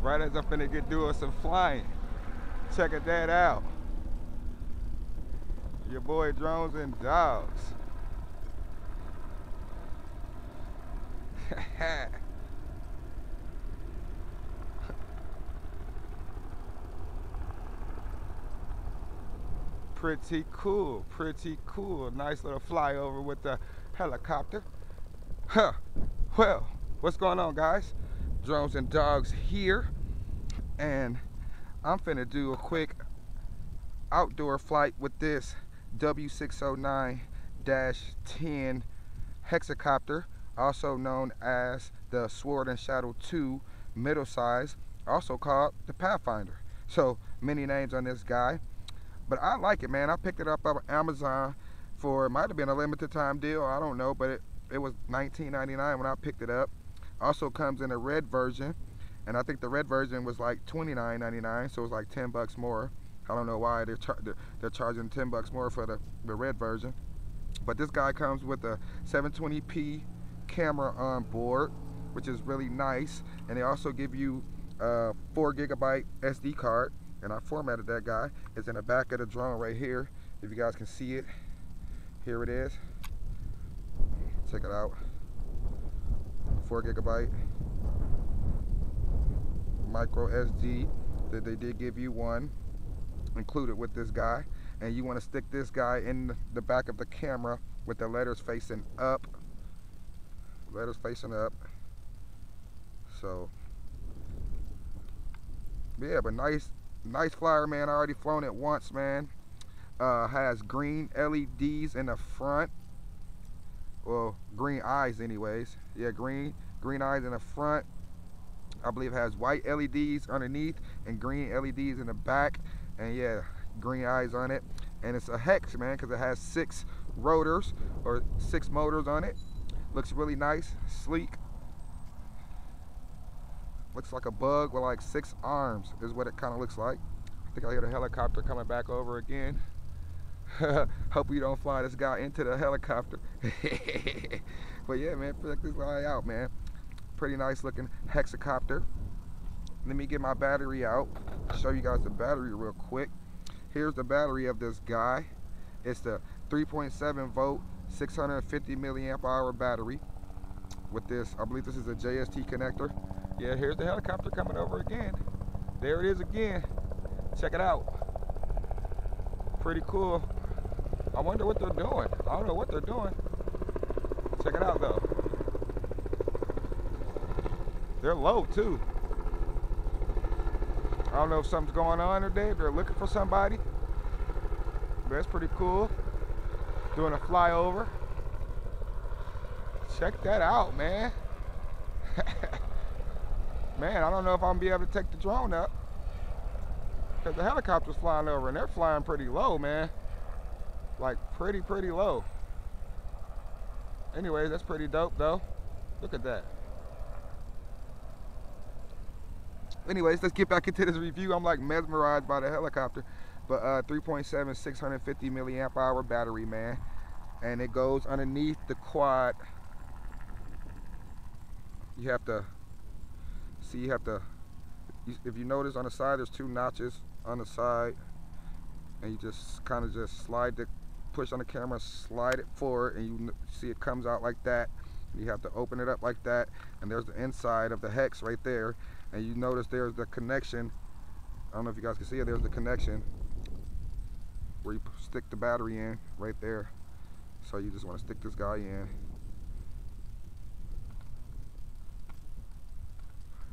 right as I'm finna get doing some flying. Checking that out. Your boy Drones and Dogs. Pretty cool, pretty cool. Nice little flyover with the helicopter. Huh. Well, what's going on, guys? Drones and Dogs here, and I'm finna do a quick outdoor flight with this W609-10 Hexacopter, also known as the Sword and Shadow 2 middle size, also called the Pathfinder. So many names on this guy, but I like it, man. I picked it up on Amazon for, it might have been a limited time deal, I don't know, but it was $19.99 when I picked it up. Also comes in a red version, and I think the red version was like $29.99, so it was like 10 bucks more. I don't know why they're charging 10 bucks more for the red version. But this guy comes with a 720p camera on board, which is really nice, and they also give you a 4GB SD card, and I formatted that guy. It's in the back of the drone right here, if you guys can see it. Here it is. Check it out. 4GB micro SD. That they did give you one included with this guy, and you want to stick this guy in the back of the camera with the letters facing up. Letters facing up. So yeah, but nice flyer, man. I already flown it once, man. Has green LEDs in the front. Well, green eyes anyways. Yeah, green eyes in the front. I believe it has white LEDs underneath and green LEDs in the back, and yeah, green eyes on it. And it's a Hex, man, because it has 6 rotors or 6 motors on it. Looks really nice, sleek. Looks like a bug with like 6 arms is what it kind of looks like. I think I hear the helicopter coming back over again. Hope you don't fly this guy into the helicopter. But yeah, man, check this guy out, man. Pretty nice looking Hexacopter. Let me get my battery out, show you guys the battery real quick. Here's the battery of this guy. It's the 3.7 volt 650 milliamp hour battery with this, I believe this is a JST connector. Yeah, here's the helicopter coming over again. There it is again. Check it out. Pretty cool. I wonder what they're doing. I don't know what they're doing. Check it out though. They're low too. I don't know if something's going on today. They're looking for somebody. But that's pretty cool. Doing a flyover. Check that out, man. Man, I don't know if I'm gonna be able to take the drone up, because the helicopter's flying over and they're flying pretty low, man. Like pretty low. Anyways, that's pretty dope though. Look at that. Anyways, let's get back into this review. I'm like mesmerized by the helicopter. But 3.7 650 milliamp hour battery, man. And it goes underneath the quad. You have to see, if you notice on the side, there's 2 notches on the side, and you just kind of just push on the camera, slide it forward, and you see it comes out like that. You have to open it up like that, and there's the inside of the Hex right there, and you notice there's the connection. I don't know if you guys can see it. There's the connection where you stick the battery in right there. So you just want to stick this guy in.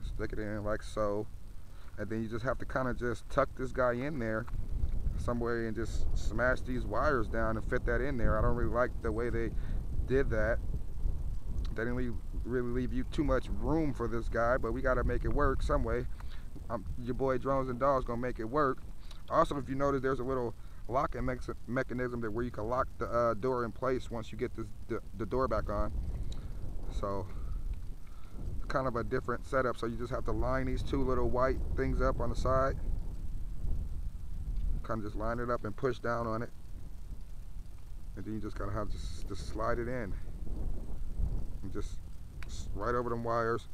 Stick it in like so, and then you just have to kind of just tuck this guy in there somewhere and just smash these wires down and fit that in there. I don't really like the way they did that. They didn't really leave you too much room for this guy, but we got to make it work some way. Your boy Drones and Dogs gonna make it work. Also, if you notice, there's a little locking mechanism where you can lock the door in place once you get the door back on. So kind of a different setup. So you just have to line these 2 little white things up on the side. Kind of just line it up and push down on it, and then you just kind of have to just slide it in, and just right over them wires.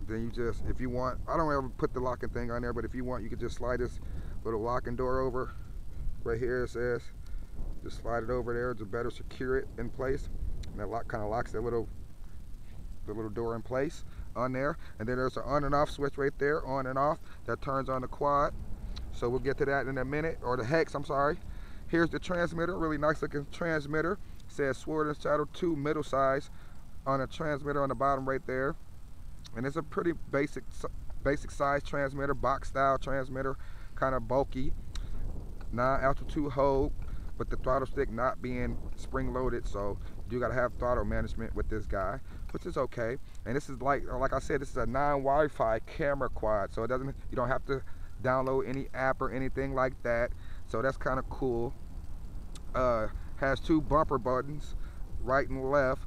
Then you just, if you want, I don't ever put the locking thing on there, but if you want, you could just slide this little locking door over. Right here it says, just slide it over there to better secure it in place. And that lock kind of locks the little door in place on there. And then there's an on and off switch right there, on and off, that turns on the quad. So we'll get to that in a minute, or the hex, I'm sorry. Here's the transmitter, really nice looking transmitter. It says Sword and Shadow 2 middle size on a transmitter on the bottom right there. And it's a pretty basic size transmitter, box style transmitter, kind of bulky. 9-altitude hold, but the throttle stick not being spring loaded, so you do gotta have throttle management with this guy, which is okay. And this is like I said, this is a non-Wi-Fi camera quad, so you don't have to download any app or anything like that. So that's kind of cool. Has 2 bumper buttons, right and left.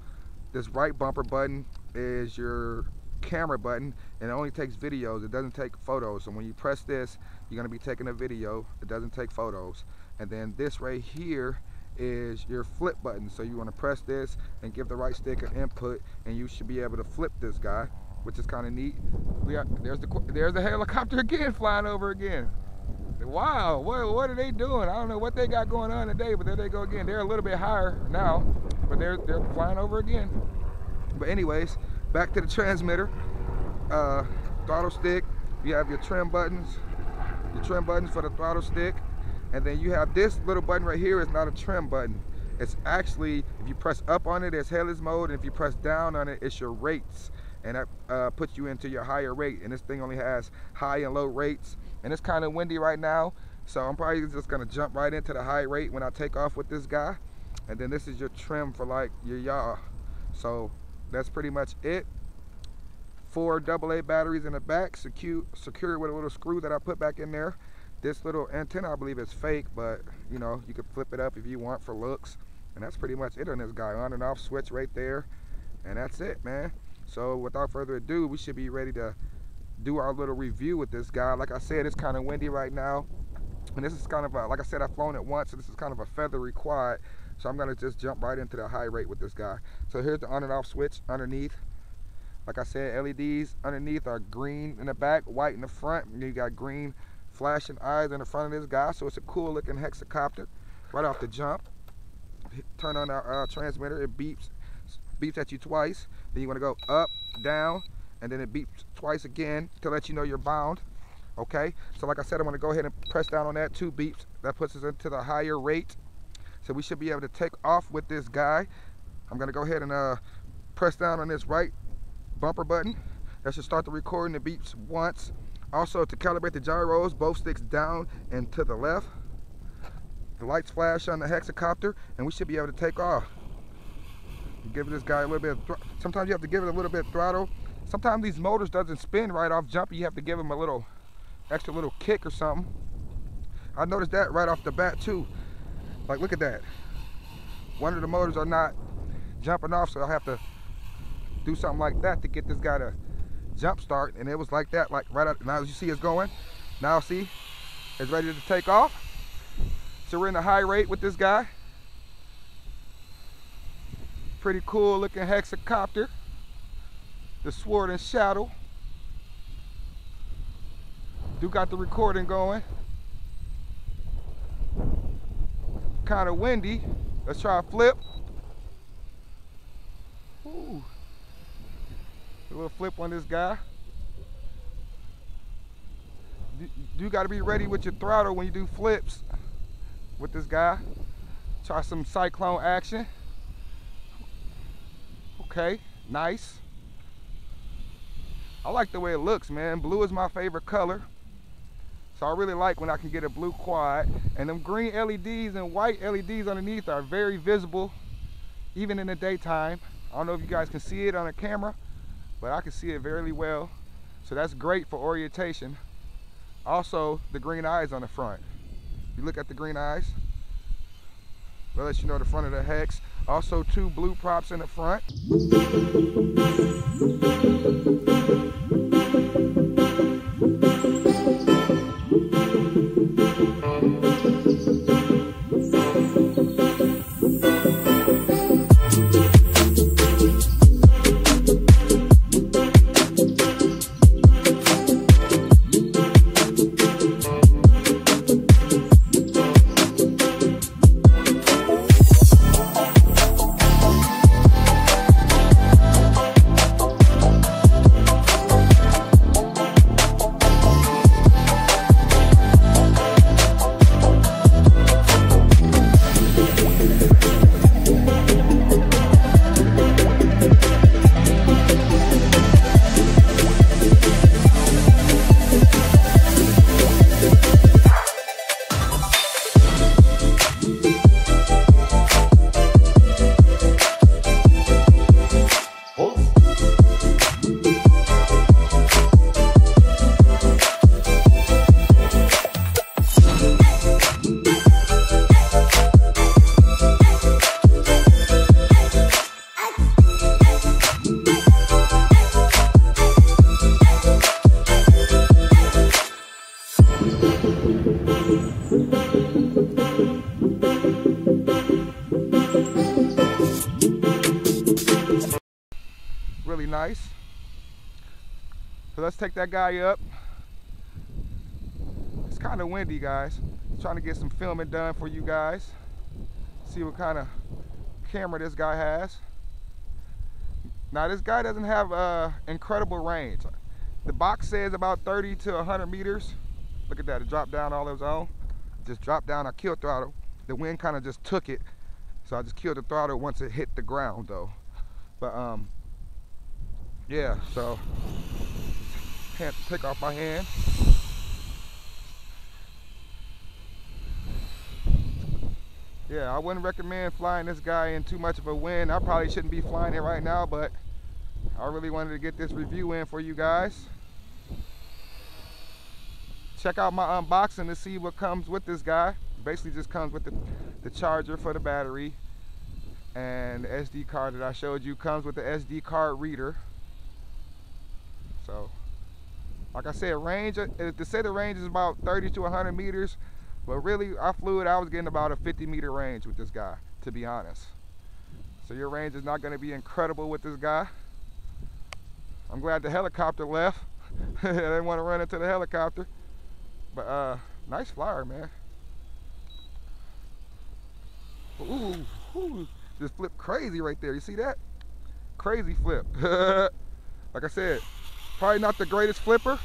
This right bumper button is your camera button, and it only takes videos, it doesn't take photos. So when you press this, you're going to be taking a video, it doesn't take photos. And then this right here is your flip button, so you want to press this and give the right stick an input, and you should be able to flip this guy, which is kind of neat. There's the helicopter again, flying over again. Wow, what are they doing? I don't know what they got going on today, but there they go again. They're a little bit higher now, but they're flying over again. But anyways, back to the transmitter. Throttle stick, you have your trim buttons for the throttle stick, and then you have this little button right here. Is not a trim button. It's actually, if you press up on it, it's headless mode, and if you press down on it, it's your rates, and that puts you into your higher rate. And this thing only has high and low rates, and it's kind of windy right now, so I'm probably just gonna jump right into the high rate when I take off with this guy. And then this is your trim for like your yaw. So that's pretty much it. 4 AA batteries in the back, secured with a little screw that I put back in there. This little antenna, I believe, is fake, but you know, you could flip it up if you want for looks. And that's pretty much it on this guy. On and off switch right there, and that's it, man. So without further ado, we should be ready to do our little review with this guy. Like I said, it's kind of windy right now, and this is kind of a, like I said, I've flown it once, so this is kind of a feathery quad. So I'm gonna just jump right into the high rate with this guy. So here's the on and off switch underneath. Like I said, LEDs underneath are green in the back, white in the front, and you got green flashing eyes in the front of this guy. So it's a cool looking hexacopter right off the jump. Turn on our transmitter, it beeps at you twice. Then you want to go up, down, and then it beeps twice again to let you know you're bound. Okay, so like I said, I'm going to go ahead and press down on that, 2 beeps. That puts us into the higher rate. So we should be able to take off with this guy. I'm going to go ahead and press down on this right bumper button. That should start the recording. The beeps once. Also, to calibrate the gyros, both sticks down and to the left. The lights flash on the hexacopter, and we should be able to take off. Give this guy a little bit of sometimes you have to give it a little bit of throttle. Sometimes these motors doesn't spin right off jump. You have to give them a little extra little kick or something. I noticed that right off the bat too. Like, look at that. One of the motors are not jumping off, so I have to do something like that to get this guy to jump start. And it was like that, like right out. Now as you see it's going. Now see, it's ready to take off. So we're in the high rate with this guy. Pretty cool looking hexacopter. The Sword and Shadow. Do got the recording going. Kind of windy. Let's try a flip. Ooh. A little flip on this guy. You got to be ready with your throttle when you do flips with this guy. Try some cyclone action. Okay, nice. I like the way it looks, man. Blue is my favorite color. So I really like when I can get a blue quad. And them green LEDs and white LEDs underneath are very visible, even in the daytime. I don't know if you guys can see it on the camera, but I can see it very well. So that's great for orientation. Also, the green eyes on the front. You look at the green eyes. That lets you know the front of the hex. Also 2 blue props in the front. So let's take that guy up. It's kind of windy, guys. Trying to get some filming done for you guys. See what kind of camera this guy has. Now this guy doesn't have incredible range. The box says about 30 to 100 meters. Look at that, it dropped down all of its own. Just dropped down, I killed throttle. The wind kind of just took it. So I just killed the throttle once it hit the ground though. But yeah, so can't take off my hand. Yeah, I wouldn't recommend flying this guy in too much of a wind. I probably shouldn't be flying it right now, but I really wanted to get this review in for you guys. Check out my unboxing to see what comes with this guy. Basically just comes with the charger for the battery, and the SD card that I showed you comes with the SD card reader. So, like I said, range, to say the range is about 30 to 100 meters, but really I flew it, I was getting about a 50 meter range with this guy, to be honest. So your range is not going to be incredible with this guy. I'm glad the helicopter left. I didn't want to run into the helicopter. But nice flyer, man. Ooh, just flipped crazy right there. You see that? Crazy flip. Like I said, probably not the greatest flipper.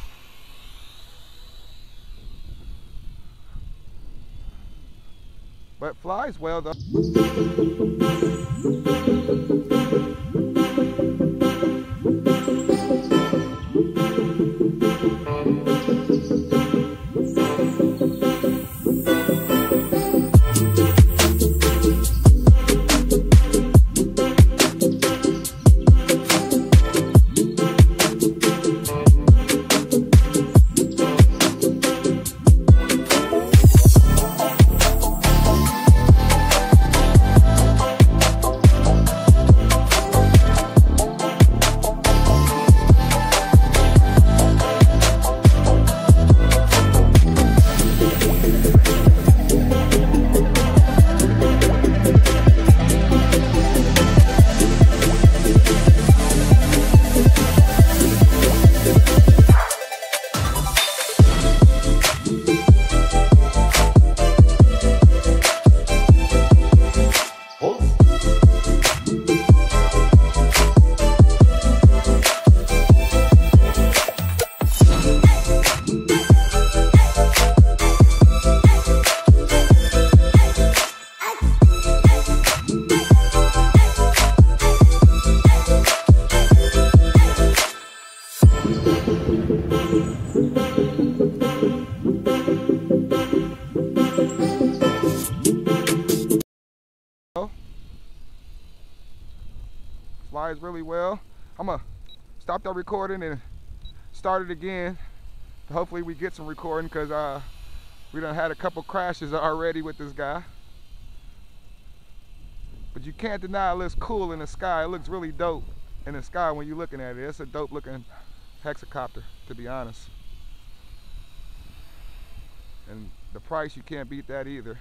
But flies well though. Flies really well. I'm gonna stop that recording and start it again. Hopefully we get some recording, because we done had a couple crashes already with this guy. But you can't deny it looks cool in the sky. It looks really dope in the sky when you're looking at it. It's a dope looking hexacopter, to be honest. And the price, you can't beat that either.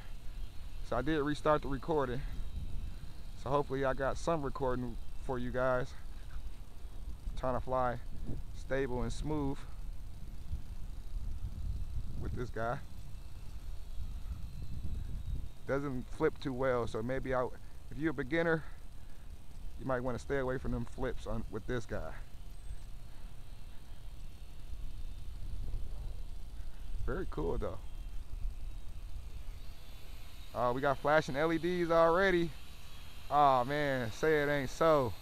So I did restart the recording. So hopefully I got some recording for you guys. Trying to fly stable and smooth with this guy. Doesn't flip too well, so maybe if you're a beginner, you might want to stay away from them flips with this guy. Very cool though. We got flashing LEDs already. Oh man, say it ain't so.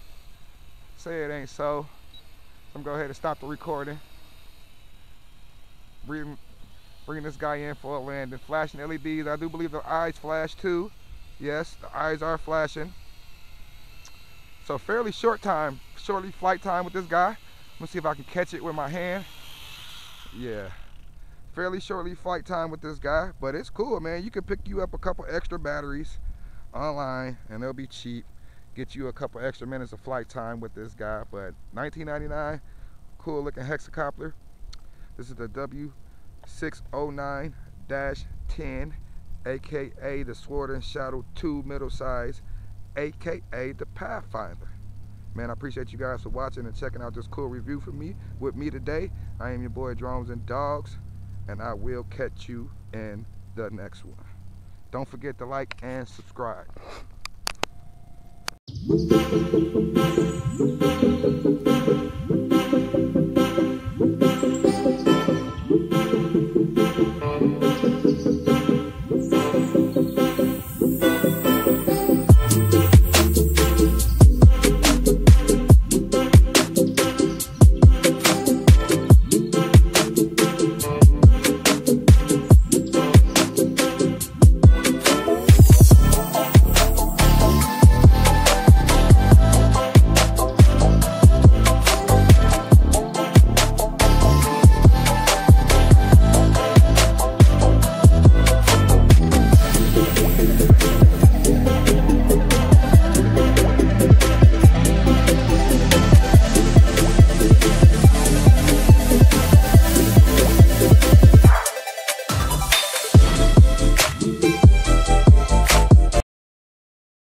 Say it ain't so. I'm gonna go ahead and stop the recording. Bring this guy in for a landing. Flashing LEDs. I do believe the eyes flash too. Yes, the eyes are flashing. So fairly short flight time with this guy. Let's see if I can catch it with my hand. Yeah. Fairly shortly flight time with this guy, but it's cool, man. You can pick you up a couple extra batteries online and they'll be cheap. Get you a couple extra minutes of flight time with this guy. But $19.99, cool looking hexacopter. This is the W609-10, aka the Sword and Shadow 2 middle size, aka the Pathfinder. Man, I appreciate you guys for watching and checking out this cool review with me today. I am your boy Drones and Dogs, and I will catch you in the next one. Don't forget to like and subscribe.